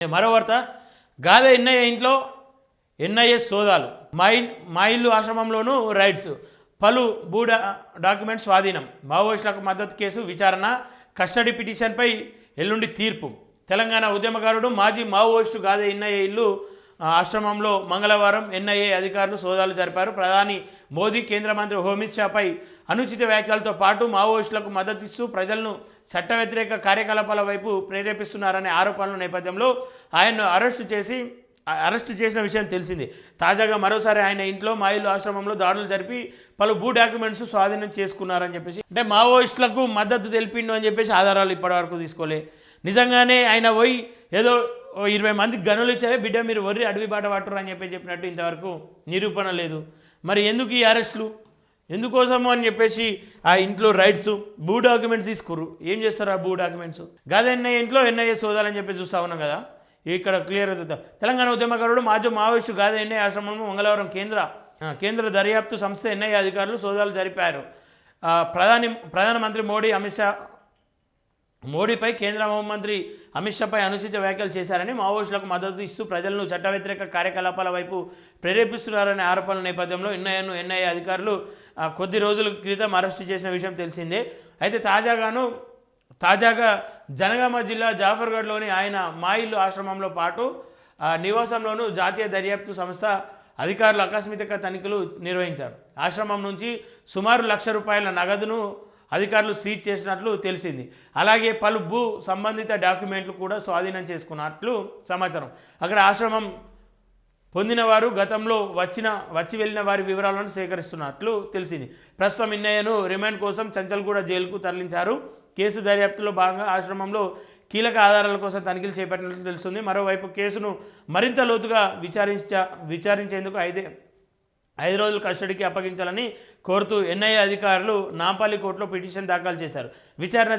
మరో వార్త గాదె ఎన్ఐఏ ఇంట్లో ఎన్ఐఏ సోదాలు మా ఇల్లు ఆశ్రమంలోనూ రైడ్స్ పలు భూ డాక్యుమెంట్స్ స్వాధీనం మావోయిస్టులకు మద్దతు కేసు విచారణ కస్టడీ పిటిషన్పై ఎల్లుండి తీర్పు తెలంగాణ ఉద్యమకారుడు మాజీ మావోయిస్టు గాదె ఎన్ఐఏ ఇల్లు ఆశ్రమంలో మంగళవారం ఎన్ఐఏ అధికారులు సోదాలు జరిపారు. ప్రధాని మోదీ కేంద్ర మంత్రి అమిత్ షాపై అనుచిత వ్యాఖ్యలతో పాటు మావోయిస్టులకు మద్దతిస్తూ ప్రజలను చట్ట వ్యతిరేక కార్యకలాపాల వైపు ప్రేరేపిస్తున్నారనే ఆరోపణల నేపథ్యంలో ఆయన్ను అరెస్టు చేసిన విషయం తెలిసింది. తాజాగా మరోసారి ఆయన ఇంట్లో మా ఇల్లు ఆశ్రమంలో దాడులు జరిపి పలు భూ డాక్యుమెంట్స్ స్వాధీనం చేసుకున్నారని చెప్పేసి అంటే మావోయిస్టులకు మద్దతు తెలిపిండు అని చెప్పేసి ఆధారాలు ఇప్పటివరకు తీసుకోలే. నిజంగానే ఆయన పోయి ఏదో 20 మందికి గనులు ఇచ్చావే బిడ్డ మీరు ఒర్రి అడవి బాట పట్టరు అని చెప్పినట్టు ఇంతవరకు నిరూపణ లేదు. మరి ఎందుకు ఈ అరెస్టులు ఎందుకోసము అని చెప్పేసి ఆ ఇంట్లో రైట్స్ భూ డాక్యుమెంట్స్ తీసుకోరు. ఏం చేస్తారు ఆ భూ డాక్యుమెంట్స్? గాదె ఇంట్లో ఎన్ఐఏ సోదాలని చెప్పి చూస్తూ ఉన్నాం కదా. ఇక్కడ క్లియర్గా చూద్దాం. తెలంగాణ ఉద్యమకారుడు మాజీ మావోయిస్టు గాదె ఎన్ఐఏ ఆశ్రమంలో మంగళవారం కేంద్ర దర్యాప్తు సంస్థ ఎన్ఐఏ అధికారులు సోదాలు జరిపారు. ప్రధానమంత్రి మోడీపై కేంద్ర హోంమంత్రి అమిత్ షాపై అనుచిత వ్యాఖ్యలు చేశారని మావోయిస్టులకు మద్దతు ఇస్తూ ప్రజలను చట్ట వ్యతిరేక కార్యకలాపాల వైపు ప్రేరేపిస్తున్నారనే ఆరోపణల నేపథ్యంలో ఎన్ఐఏ అధికారులు కొద్ది రోజుల క్రితం అరెస్టు చేసిన విషయం తెలిసిందే. అయితే తాజాగా జనగామ జిల్లా జాఫర్గఢ్లోని ఆయన మా ఇల్లు ఆశ్రమంలో పాటు నివాసంలోనూ జాతీయ దర్యాప్తు సంస్థ అధికారులు ఆకస్మిక తనిఖీలు నిర్వహించారు. ఆశ్రమం నుంచి సుమారు ₹1,00,000 నగదును అధికారులు సీజ్ చేసినట్లు తెలిసింది. అలాగే పలు భూ సంబంధిత డాక్యుమెంట్లు కూడా స్వాధీనం చేసుకున్నట్లు సమాచారం. అక్కడ ఆశ్రమం పొందిన వారు గతంలో వచ్చి వెళ్ళిన వారి వివరాలను సేకరిస్తున్నట్లు తెలిసింది. ప్రస్తుతం ఎన్ఐఏను రిమాండ్ కోసం చంచల్గూడ జైలుకు తరలించారు. కేసు దర్యాప్తులో భాగంగా ఆశ్రమంలో కీలక ఆధారాల కోసం తనిఖీలు చేపట్టినట్లు తెలుస్తుంది. మరోవైపు కేసును మరింత లోతుగా విచారించేందుకు 5 రోజులు కస్టడీకి అప్పగించాలని కోరుతూ ఎన్ఐఏ అధికారులు నాంపల్లి కోర్టులో పిటిషన్ దాఖలు చేశారు. విచారణ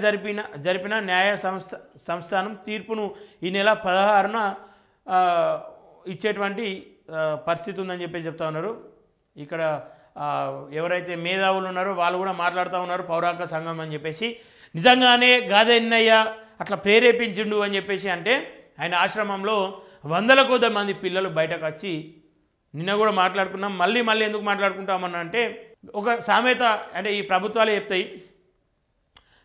జరిపిన న్యాయ సంస్థానం తీర్పును ఈ నెల 16న ఇచ్చేటువంటి పరిస్థితి ఉందని చెప్పి చెప్తా ఉన్నారు. ఇక్కడ ఎవరైతే మేధావులు ఉన్నారో వాళ్ళు కూడా మాట్లాడుతూ ఉన్నారు పౌరాక సంఘం అని చెప్పేసి. నిజంగానే గాదె ఎన్ఐఏ అట్లా ప్రేరేపించిండు అని చెప్పేసి అంటే ఆయన ఆశ్రమంలో 100ల కొద్ది మంది పిల్లలు బయటకు వచ్చి నిన్న కూడా మాట్లాడుకున్నాం. మళ్ళీ ఎందుకు మాట్లాడుకుంటామన్నా అంటే ఒక సామెత అంటే ఈ ప్రభుత్వాలే చెప్తాయి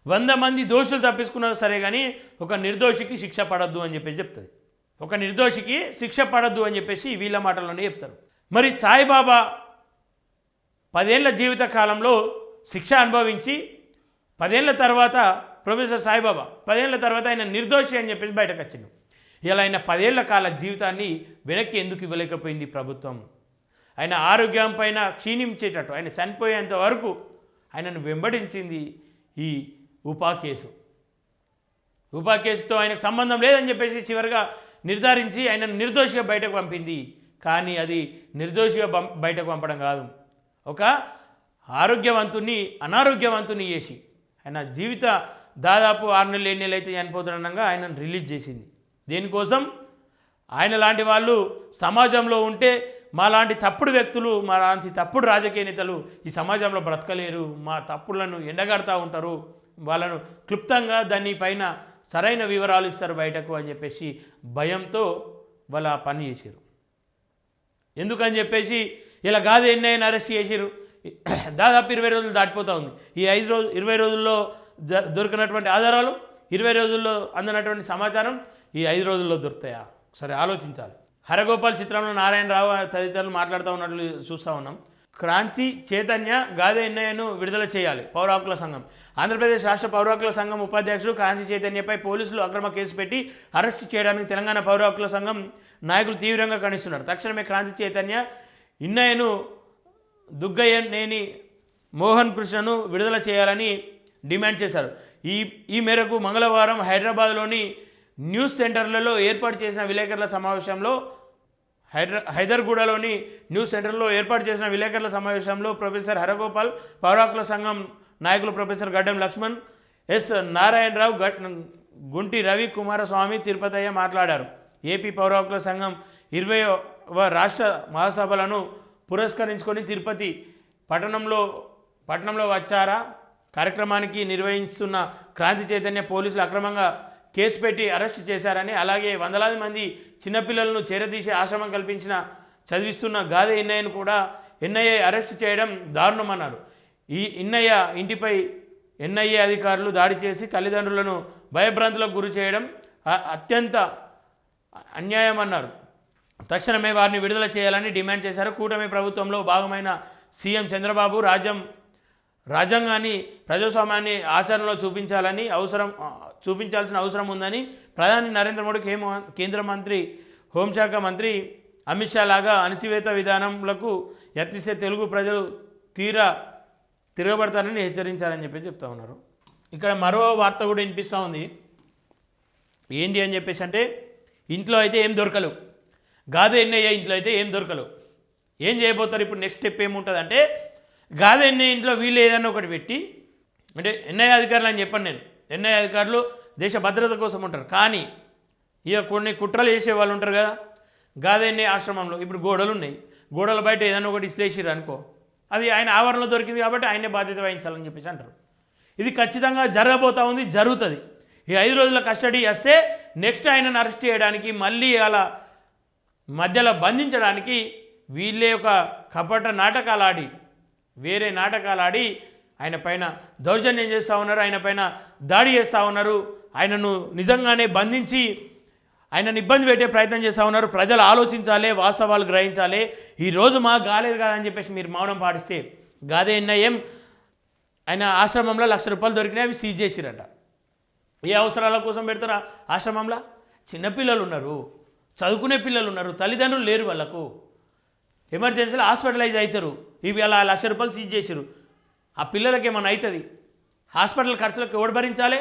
100 మంది దోషులు తప్పించుకున్నారు సరే కానీ ఒక నిర్దోషికి శిక్ష పడద్దు అని చెప్పేసి చెప్తుంది. ఒక నిర్దోషికి శిక్ష పడద్దు అని చెప్పేసి వీళ్ళ మాటల్లోనే చెప్తారు. మరి సాయిబాబా 10 ఏళ్ల జీవిత కాలంలో శిక్ష అనుభవించి 10 ఏళ్ల తర్వాత ప్రొఫెసర్ సాయిబాబా 10 ఏళ్ల తర్వాత ఆయన నిర్దోషి అని చెప్పేసి బయటకు వచ్చిండు. ఇలా ఆయన 10 ఏళ్ల కాల జీవితాన్ని వెనక్కి ఎందుకు ఇవ్వలేకపోయింది ప్రభుత్వం? ఆయన ఆరోగ్యం పైన క్షీణించేటట్టు ఆయన చనిపోయేంత వరకు ఆయనను వెంబడించింది ఈ ఉపా కేసుతో ఆయనకు సంబంధం లేదని చెప్పేసి చివరిగా నిర్ధారించి ఆయనను నిర్దోషిగా బయటకు పంపింది. కానీ అది నిర్దోషిగా బయటకు పంపడం కాదు, ఒక ఆరోగ్యవంతుని అనారోగ్యవంతుని చేసి ఆయన జీవిత దాదాపు 6 నెలలు 7 నెలలు అయితే చనిపోతుండగా ఆయనను రిలీజ్ చేసింది. దేనికోసం? ఆయన లాంటి వాళ్ళు సమాజంలో ఉంటే మా లాంటి తప్పుడు వ్యక్తులు మా లాంటి తప్పుడు రాజకీయ నేతలు ఈ సమాజంలో బ్రతకలేరు, మా తప్పులను ఎండగడతా ఉంటారు, వాళ్ళను క్లుప్తంగా దానిపైన సరైన వివరాలు ఇస్తారు బయటకు అని చెప్పేసి భయంతో వాళ్ళ పని చేశారు. ఎందుకని చెప్పేసి ఇలా గాదె ఎన్ఐఏని అరెస్ట్ చేశారు. దాదాపు 20 రోజులు దాటిపోతూ ఉంది. ఈ 20 రోజుల్లో దొరికినటువంటి ఆధారాలు 20 రోజుల్లో అందినటువంటి సమాచారం ఈ 5 రోజుల్లో దొరుకుతాయా? సరే ఆలోచించాలి. హరగోపాల్ చిత్రంలో నారాయణరావు తదితరులు మాట్లాడుతూ ఉన్నట్లు చూస్తూ ఉన్నాం. క్రాంతి చైతన్య గాదె ఎన్ఐఏను విడుదల చేయాలి పౌర హక్కుల సంఘం. ఆంధ్రప్రదేశ్ రాష్ట్ర పౌర హక్కుల సంఘం ఉపాధ్యక్షుడు క్రాంతి చైతన్యపై పోలీసులు అక్రమ కేసు పెట్టి అరెస్టు చేయడానికి తెలంగాణ పౌర హక్కుల సంఘం నాయకులు తీవ్రంగా ఖండిస్తున్నారు. తక్షణమే క్రాంతి చైతన్య ఎన్ఐఏను దుగ్గయ్యనేని మోహన్ కృష్ణను విడుదల చేయాలని డిమాండ్ చేశారు. ఈ మేరకు మంగళవారం హైదరాబాద్లోని న్యూస్ సెంటర్లలో ఏర్పాటు చేసిన విలేకరుల సమావేశంలో హైదర్గూడలోని న్యూస్ సెంటర్లో ఏర్పాటు చేసిన విలేకరుల సమావేశంలో ప్రొఫెసర్ హరగోపాల్, పౌర హక్కుల సంఘం నాయకులు ప్రొఫెసర్ గడ్డం లక్ష్మణ్, ఎస్ నారాయణరావు, గుంటి రవి కుమారస్వామి, తిరుపతయ్య మాట్లాడారు. ఏపీ పౌర హక్కుల సంఘం 20వ రాష్ట్ర మహాసభలను పురస్కరించుకొని తిరుపతి పట్టణంలో వచ్చారా కార్యక్రమానికి నిర్వహిస్తున్న క్రాంతి చైతన్య పోలీసులు అక్రమంగా కేసు పెట్టి అరెస్ట్ చేశారని, అలాగే వందలాది మంది చిన్నపిల్లలను చేరదీసి ఆశ్రమం కల్పించిన చదివిస్తున్న గాదె ఎన్నయ్యను కూడా ఎన్ఐఏ అరెస్ట్ చేయడం దారుణమన్నారు. ఈ ఎన్నయ్య ఇంటిపై ఎన్ఐఏ అధికారులు దాడి చేసి తల్లిదండ్రులను భయభ్రాంతులకు గురి చేయడం అత్యంత అన్యాయమన్నారు. తక్షణమే వారిని విడుదల చేయాలని డిమాండ్ చేశారు. కూటమి ప్రభుత్వంలో భాగమైన సీఎం చంద్రబాబు రాజ్యాంగాన్ని ప్రజాస్వామ్యాన్ని ఆచరణలో చూపించాల్సిన అవసరం ఉందని ప్రధాని నరేంద్ర మోడీకి కేంద్ర మంత్రి హోంశాఖ మంత్రి అమిత్ షా లాగా అణచివేత విధానంలకు యత్నిస్తే తెలుగు ప్రజలు తిరగబడతారని హెచ్చరించారని చెప్పి చెప్తా ఉన్నారు. ఇక్కడ మరో వార్త కూడా వినిపిస్తూ ఉంది. ఏంది అని చెప్పేసి అంటే, ఇంట్లో అయితే ఏం దొరకలేవు, గాదె ఎన్నయ్య ఇంట్లో అయితే ఏం దొరకలేవు. ఏం చేయబోతారు ఇప్పుడు? నెక్స్ట్ స్టెప్ ఏముంటుంది అంటే, గాదె ఎన్నయ్య ఇంట్లో వీళ్ళు ఏదన్నా ఒకటి పెట్టి, అంటే ఎన్ఐఏ అధికారులు అని చెప్పాను నేను, ఎన్ఐఏ అధికారులు దేశ భద్రత కోసం ఉంటారు. కానీ ఇక కొన్ని కుట్రలు చేసే వాళ్ళు ఉంటారు కదా. గాదె ఎన్నయ్య ఆశ్రమంలో ఇప్పుడు గోడలు ఉన్నాయి, గోడల బయట ఏదైనా ఒకటి ఇసిరేసిరు అనుకో, అది ఆయన ఆవరణలో దొరికింది కాబట్టి ఆయనే బాధ్యత వహించాలని చెప్పేసి అంటారు. ఇది ఖచ్చితంగా జరగబోతూ ఉంది, జరుగుతుంది. ఈ 5 రోజుల కస్టడీ వస్తే నెక్స్ట్ ఆయనను అరెస్ట్ చేయడానికి, మళ్ళీ అలా మధ్యలో బంధించడానికి వీళ్ళే ఒక కపట నాటకాలు ఆడి, వేరే నాటకాలు ఆడి ఆయన పైన దౌర్జన్యం చేస్తూ ఉన్నారు, ఆయన పైన దాడి చేస్తూ ఉన్నారు, ఆయనను నిజంగానే బంధించి ఆయనను ఇబ్బంది పెట్టే ప్రయత్నం చేస్తూ ఉన్నారు. ప్రజలు ఆలోచించాలి, వాస్తవాలు గ్రహించాలి. ఈరోజు మాకు కాలేదు కదా అని చెప్పేసి మీరు మౌనం పాటిస్తే, గాదె ఎన్నయ్య ఆయన ఆశ్రమంలో ₹1,00,000 దొరికినాయి, అవి సీజ్ చేసిరట. ఏ అవసరాల కోసం పెడతారా ఆశ్రమంలో? చిన్నపిల్లలు ఉన్నారు, చదువుకునే పిల్లలు ఉన్నారు, తల్లిదండ్రులు లేరు, వాళ్ళకు ఎమర్జెన్సీలో హాస్పిటలైజ్ అవుతారు. ఇవి అలా ₹1,00,000 సీజ్ చేసిరు. ఆ పిల్లలకి ఏమైనా అవుతుంది, హాస్పిటల్ ఖర్చులకు ఎవడు భరించాలి?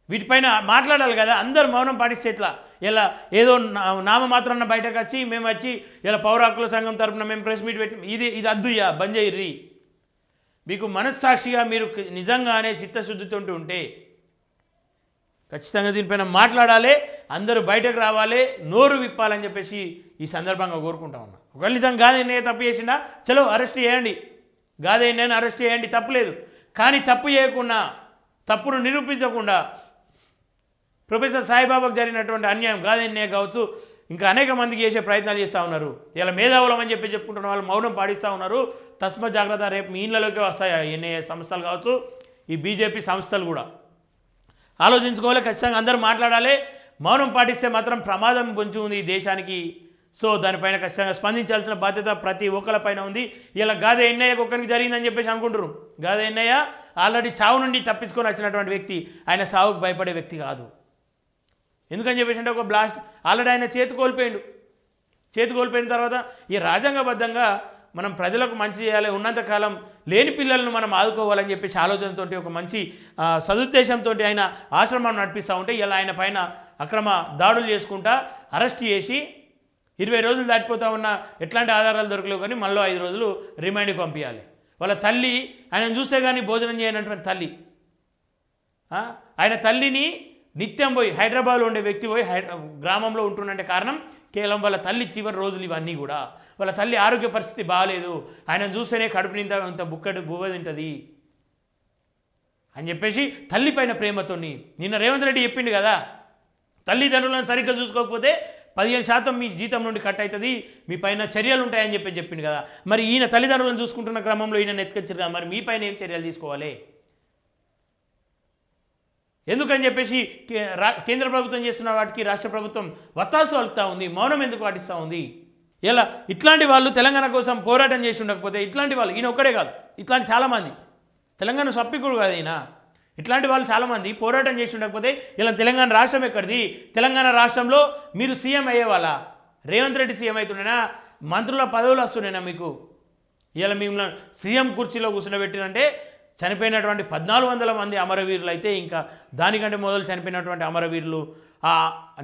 వీటిపైన మాట్లాడాలి కదా. అందరు మౌనం పాటిస్తే ఎట్లా? ఇలా ఏదో నామమాత్రాన్న బయటకు వచ్చి మేము వచ్చి ఇలా పౌర హక్కుల సంఘం తరఫున మేము ప్రెస్ మీట్ పెట్టి ఇది అద్దుయ్యా బంద్ చేయర్రి. మీకు మనస్సాక్షిగా మీరు నిజంగానే చిత్తశుద్ధితో ఉంటే ఖచ్చితంగా దీనిపైన మాట్లాడాలి, అందరూ బయటకు రావాలి, నోరు విప్పాలని చెప్పేసి ఈ సందర్భంగా కోరుకుంటా ఉన్నా. ఒకవేళ నిజంగా గాదె ఎన్నయ్య తప్పు చేసినా చలో అరెస్ట్ చేయండి, గాదె ఎన్నయ్యను అరెస్ట్ చేయండి, తప్పులేదు. కానీ తప్పు చేయకుండా, తప్పును నిరూపించకుండా ప్రొఫెసర్ సాయిబాబాకు జరిగినటువంటి అన్యాయం గాదె ఎన్నయ్య కావచ్చు, ఇంకా అనేక మందికి చేసే ప్రయత్నాలు చేస్తూ ఉన్నారు. ఇలా మేధావులం అని చెప్పి చెప్పుకుంటున్న వాళ్ళు మౌనం పాటిస్తూ ఉన్నారు. తస్మాత్ జాగ్రత్త, రేపు మీ ఇళ్ళలోకి వస్తాయి ఎన్ఐఏ సంస్థలు కావచ్చు, ఈ బీజేపీ సంస్థలు కూడా ఆలోచించుకోవాలి. ఖచ్చితంగా అందరూ మాట్లాడాలి. మౌనం పాటిస్తే మాత్రం ప్రమాదం పొంచి ఉంది ఈ దేశానికి. సో దానిపైన ఖచ్చితంగా స్పందించాల్సిన బాధ్యత ప్రతి ఒక్కరిపైన ఉంది. ఇలా గాదె ఎన్నయ్యకు ఒక్కరికి జరిగిందని చెప్పేసి అనుకుంటున్నారు. గాదె ఎన్నయ్య ఆల్రెడీ చావు నుండి తప్పించుకొని వచ్చినటువంటి వ్యక్తి, ఆయన సావుకు భయపడే వ్యక్తి కాదు. ఎందుకని చెప్పేసి అంటే, ఒక బ్లాస్ట్ ఆల్రెడీ ఆయన చేతి కోల్పోయిన తర్వాత ఈ రాజ్యాంగబద్ధంగా మనం ప్రజలకు మంచి చేయాలి, ఉన్నంతకాలం లేని పిల్లలను మనం ఆదుకోవాలని చెప్పేసి ఆలోచనతో, ఒక మంచి సదుద్దేశంతో ఆయన ఆశ్రమం నడిపిస్తూ ఉంటే, ఇలా ఆయన పైన అక్రమ దాడులు చేసుకుంటా అరెస్ట్ చేసి 20 రోజులు దాటిపోతూ ఉన్న ఎట్లాంటి ఆధారాలు దొరకలేవు, కానీ మళ్ళీ 5 రోజులు రిమాండ్కి పంపించాలి. వాళ్ళ తల్లి ఆయన చూస్తే కానీ భోజనం చేయనటువంటి తల్లి, ఆయన తల్లిని నిత్యం పోయి హైదరాబాద్లో ఉండే వ్యక్తి పోయి గ్రామంలో ఉంటుండే కారణం కేవలం వాళ్ళ తల్లి చివరి రోజులు ఇవన్నీ కూడా. వాళ్ళ తల్లి ఆరోగ్య పరిస్థితి బాగాలేదు, ఆయన చూస్తేనే కడుపు ఇంత బువ్వ తింటుంది అని చెప్పేసి తల్లిపైన ప్రేమతో నిన్న రేవంత్ రెడ్డి చెప్పిండు కదా, తల్లిదండ్రులను సరిగ్గా చూసుకోకపోతే 15% మీ జీతం నుండి కట్ అవుతుంది, మీ పైన చర్యలు ఉంటాయని చెప్పిండు కదా. మరి ఈయన తల్లిదండ్రులను చూసుకుంటున్న క్రమంలో ఈయన ఎత్తుకొచ్చారు కదా, మరి మీ పైన ఏం చర్యలు తీసుకోవాలి? ఎందుకని చెప్పేసి కేంద్ర ప్రభుత్వం చేస్తున్న వాటికి రాష్ట్ర ప్రభుత్వం వత్తాసు వలుపుతూ ఉంది, మౌనం ఎందుకు పాటిస్తూ ఉంది? ఇలా ఇట్లాంటి వాళ్ళు తెలంగాణ కోసం పోరాటం చేసి ఉండకపోతే, ఇట్లాంటి వాళ్ళు, ఈయన ఒక్కడే కాదు, ఇట్లాంటి చాలామంది, తెలంగాణ సప్పికుడు కాదు ఈయన, ఇట్లాంటి వాళ్ళు చాలామంది పోరాటం చేసి ఉండకపోతే ఇలా తెలంగాణ రాష్ట్రం ఎక్కడిది? తెలంగాణ రాష్ట్రంలో మీరు సీఎం అయ్యేవాళ్ళ? రేవంత్ రెడ్డి సీఎం అవుతుండేనా? మంత్రుల పదవులు వస్తుండేనా మీకు? ఇలా మిమ్మల్ని సీఎం కుర్చీలో కూర్చుండబెట్టినంటే చనిపోయినటువంటి 1400 మంది అమరవీరులు అయితే, ఇంకా దానికంటే మొదలు చనిపోయినటువంటి అమరవీరులు ఆ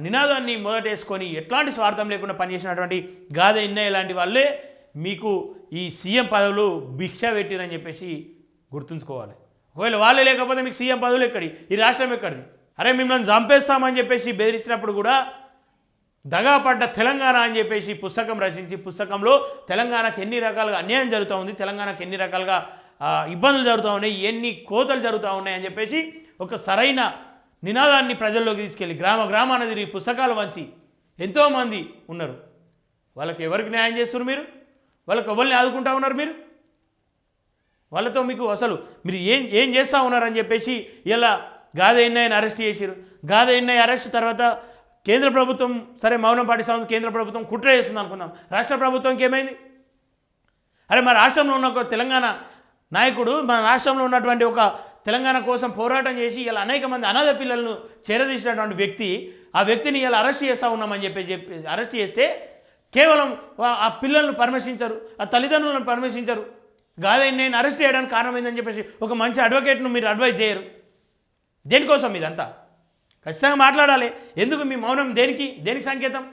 నినాదాన్ని మొదటేసుకొని ఎట్లాంటి స్వార్థం లేకుండా పనిచేసినటువంటి గాదె ఎన్నయ్య లాంటి వాళ్ళే మీకు ఈ సీఎం పదవులు భిక్ష పెట్టిరని చెప్పేసి గుర్తుంచుకోవాలి. ఒకవేళ వాళ్ళే లేకపోతే మీకు సీఎం పదవులు ఎక్కడి? ఈ రాష్ట్రం ఎక్కడిది? అరే మిమ్మల్ని చంపేస్తామని చెప్పేసి బెదిరించినప్పుడు కూడా దగాపడ్డ తెలంగాణ అని చెప్పేసి పుస్తకం రచించి, పుస్తకంలో తెలంగాణకు ఎన్ని రకాలుగా అన్యాయం జరుగుతూ ఉంది, తెలంగాణకు ఎన్ని రకాలుగా ఇబ్బందులు జరుగుతూ ఉన్నాయి, ఎన్ని కోతలు జరుగుతూ ఉన్నాయి అని చెప్పేసి ఒక సరైన నినాదాన్ని ప్రజల్లోకి తీసుకెళ్ళి గ్రామాన తిరిగి పుస్తకాలు వంచి ఎంతోమంది ఉన్నారు. వాళ్ళకి ఎవరికి న్యాయం చేస్తున్నారు మీరు? వాళ్ళకి ఎవరిని ఆదుకుంటా ఉన్నారు మీరు? వాళ్ళతో మీకు అసలు మీరు ఏం చేస్తూ ఉన్నారని చెప్పేసి ఇలా గాదె ఎన్నయ్యని అరెస్ట్ చేశారు. గాదె ఎన్నయ్య అరెస్ట్ తర్వాత కేంద్ర ప్రభుత్వం సరే మౌనం పాటిస్తాం, కేంద్ర ప్రభుత్వం కుట్ర చేస్తుంది అనుకుందాం. రాష్ట్ర ప్రభుత్వంకి ఏమైంది? అరే మన రాష్ట్రంలో ఉన్న ఒక తెలంగాణ నాయకుడు మన రాష్ట్రంలో ఉన్నటువంటి ఒక తెలంగాణ కోసం పోరాటం చేసి ఇలా అనేక మంది అనాథ పిల్లలను చేరదీసినటువంటి వ్యక్తి, ఆ వ్యక్తిని ఇలా అరెస్ట్ చేస్తూ ఉన్నామని చెప్పి అరెస్ట్ చేస్తే కేవలం ఆ పిల్లలను పరామర్శించరు, ఆ తల్లిదండ్రులను పరామర్శించరు. గాదె ఎన్నయ్యని అరెస్ట్ చేయడానికి కారణం ఏందని చెప్పేసి ఒక మంచి అడ్వకేట్ను మీరు అడ్వైజ్ చేయరు. దేనికోసం ఇదంతా? ఖచ్చితంగా మాట్లాడాలి. ఎందుకు మీ మౌనం? దేనికి సంకేతం?